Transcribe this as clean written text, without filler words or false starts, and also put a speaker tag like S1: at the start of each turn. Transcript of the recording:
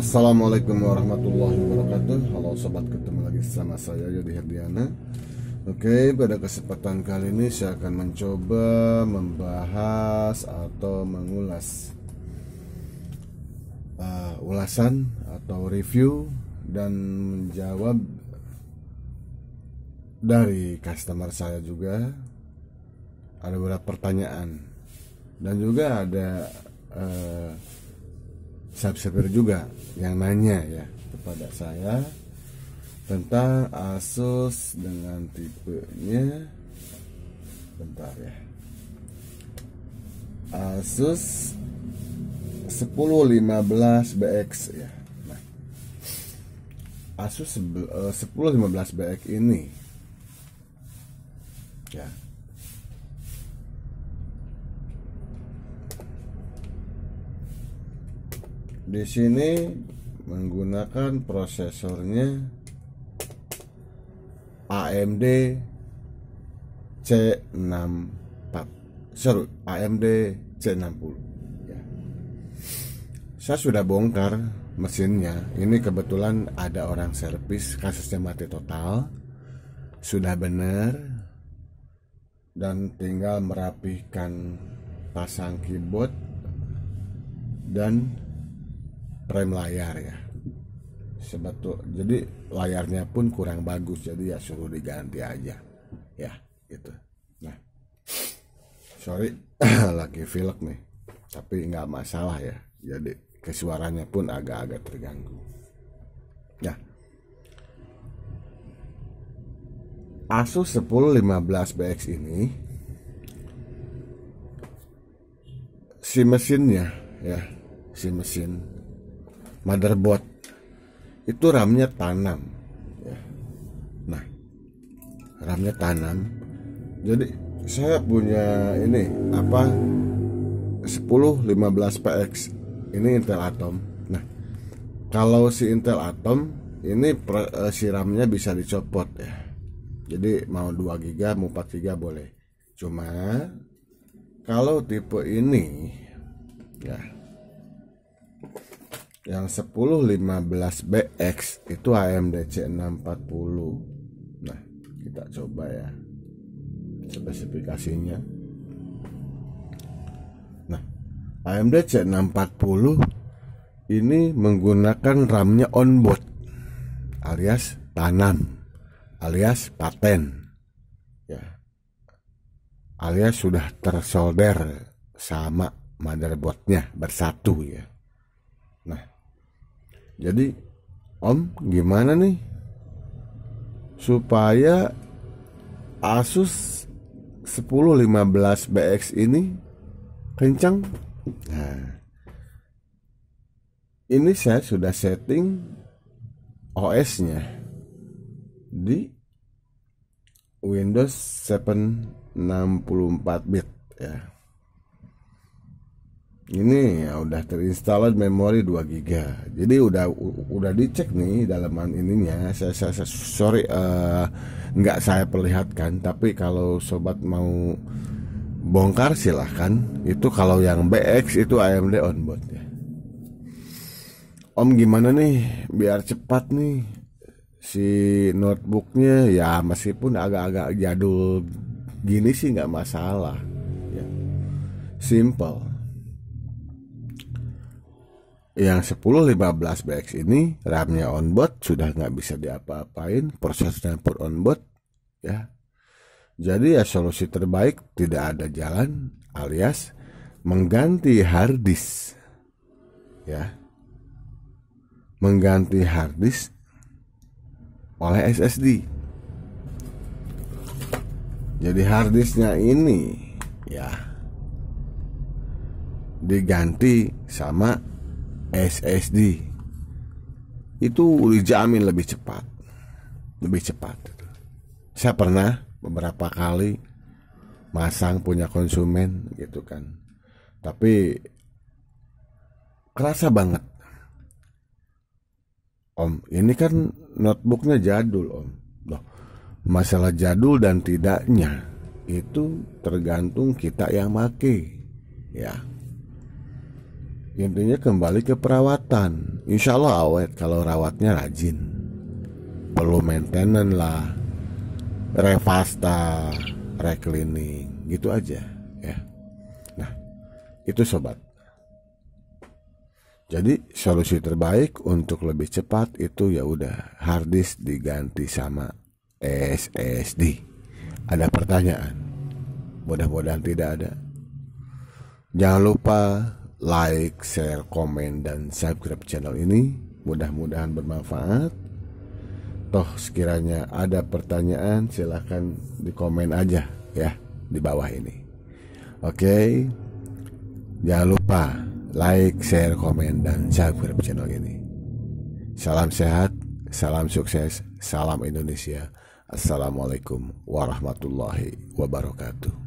S1: Assalamualaikum warahmatullahi wabarakatuh. Halo sobat, ketemu lagi sama saya Yodi Herdiana. Oke, pada kesempatan kali ini saya akan mencoba membahas atau mengulas ulasan atau review dan menjawab dari customer saya juga. Ada beberapa pertanyaan dan juga ada subscriber juga yang nanya ya kepada saya tentang Asus dengan tipenya, bentar ya, Asus 1015BX ya. Nah, Asus 1015BX ini ya, di sini menggunakan prosesornya AMD AMD C60 ya. Saya sudah bongkar mesinnya. Ini kebetulan ada orang servis, kasusnya mati total. Sudah benar, dan tinggal merapihkan pasang keyboard dan frame layar ya. Jadi layarnya pun kurang bagus, jadi ya suruh diganti aja ya gitu. Nah, sorry lagi pilek nih, tapi nggak masalah ya. Jadi kesuaranya pun agak-agak terganggu ya. Asus 1015BX ini, si mesinnya ya, si mesin motherboard itu RAM-nya tanam ya. Nah, RAM-nya tanam. Jadi saya punya ini 1015PX ini Intel Atom. Nah, kalau si Intel Atom ini si RAM-nya bisa dicopot ya. Jadi mau 2 GB mau 4 GB boleh. Cuma kalau tipe ini ya, yang 1015BX itu AMD C640. Nah, kita coba ya spesifikasinya. Nah, AMD C640 ini menggunakan RAM-nya onboard alias tanam alias paten ya, alias sudah tersolder sama motherboardnya bersatu ya. Nah, jadi Om gimana nih supaya Asus 1015BX ini kencang? Nah, ini saya sudah setting OS-nya di Windows 7 64 bit ya. Ini ya udah terinstall memori 2 GB. Jadi udah dicek nih dalaman ininya. Sorry nggak saya perlihatkan, tapi kalau sobat mau bongkar silahkan. Itu kalau yang BX itu AMD onboard ya. Om gimana nih biar cepat nih si notebooknya ya, meskipun agak-agak jadul gini sih nggak masalah ya. Simple. Yang 1015BX ini RAM-nya onboard, sudah nggak bisa diapa-apain, prosesornya pun onboard ya. Jadi ya solusi terbaik tidak ada jalan alias mengganti hard disk ya, mengganti hard disk oleh SSD. Jadi hard disknya ini ya diganti sama SSD, itu dijamin lebih cepat. Saya pernah beberapa kali masang punya konsumen gitu kan, tapi kerasa banget Om. Ini kan notebooknya jadul Om. Loh, masalah jadul dan tidaknya itu tergantung kita yang make ya. Intinya kembali ke perawatan. insya Allah awet kalau rawatnya rajin. Perlu maintenance lah, revasta, recleaning, gitu aja ya. Nah, itu sobat. Jadi solusi terbaik untuk lebih cepat itu ya udah hard disk diganti sama SSD. Ada pertanyaan? Mudah-mudahan tidak ada. Jangan lupa like, share, komen, dan subscribe channel ini. Mudah-mudahan bermanfaat. Toh sekiranya ada pertanyaan silahkan di komen aja ya di bawah ini. Oke. Jangan lupa like, share, komen, dan subscribe channel ini. Salam sehat, salam sukses, salam Indonesia. Assalamualaikum warahmatullahi wabarakatuh.